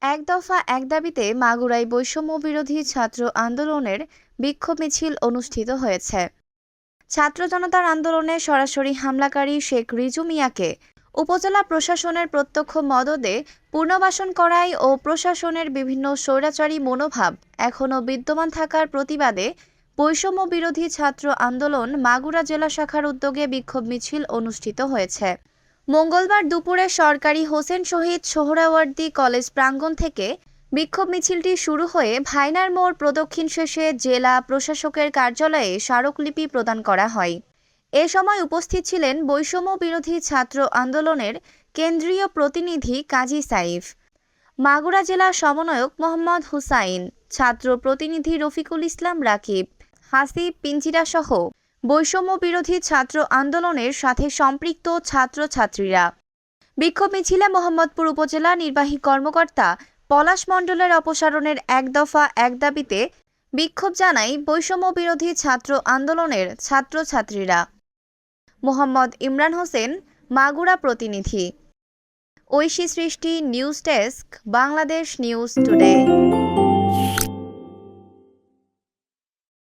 এক দফা এক দাবিতে মাগুরায় বৈষম্য বিরোধী ছাত্র আন্দোলনের বিক্ষোভ মিছিল অনুষ্ঠিত হয়েছে। ছাত্র জনতার আন্দোলনে সরাসরি হামলাকারী শেখ রিজু মিয়াকে উপজেলা প্রশাসনের প্রত্যক্ষ মদদে পুনর্বাসন করায় ও প্রশাসনের বিভিন্ন স্বৈরাচারী মনোভাব এখনও বিদ্যমান থাকার প্রতিবাদে বৈষম্য বিরোধী ছাত্র আন্দোলন মাগুরা জেলা শাখার উদ্যোগে বিক্ষোভ মিছিল অনুষ্ঠিত হয়েছে। মঙ্গলবার দুপুরে সরকারি হোসেন শহীদ সোহরাওয়ার্দী কলেজ প্রাঙ্গণ থেকে বিক্ষোভ মিছিলটি শুরু হয়ে ভাইনার মোড় প্রদক্ষিণ শেষে জেলা প্রশাসকের কার্যালয়ে স্মারকলিপি প্রদান করা হয়। এ সময় উপস্থিত ছিলেন বৈষম্য বিরোধী ছাত্র আন্দোলনের কেন্দ্রীয় প্রতিনিধি কাজী সাইফ, মাগুরা জেলা সমন্বয়ক মোহাম্মদ হুসাইন, ছাত্র প্রতিনিধি রফিকুল ইসলাম রাকিব, হাসিব পিঞ্জিরা সহ বৈষম্য বিরোধী ছাত্র আন্দোলনের সাথে সম্পৃক্ত ছাত্রছাত্রীরা। বিক্ষোভ মিছিলে মোহাম্মদপুর উপজেলা নির্বাহী কর্মকর্তা পলাশ মণ্ডলের অপসারণের এক দফা এক দাবিতে বিক্ষোভ জানায় বৈষম্য বিরোধী ছাত্র আন্দোলনের ছাত্রছাত্রীরা। মোহাম্মদ ইমরান হোসেন, মাগুরা প্রতিনিধি। ঐশী সৃষ্টি, news desk, Bangladesh news today.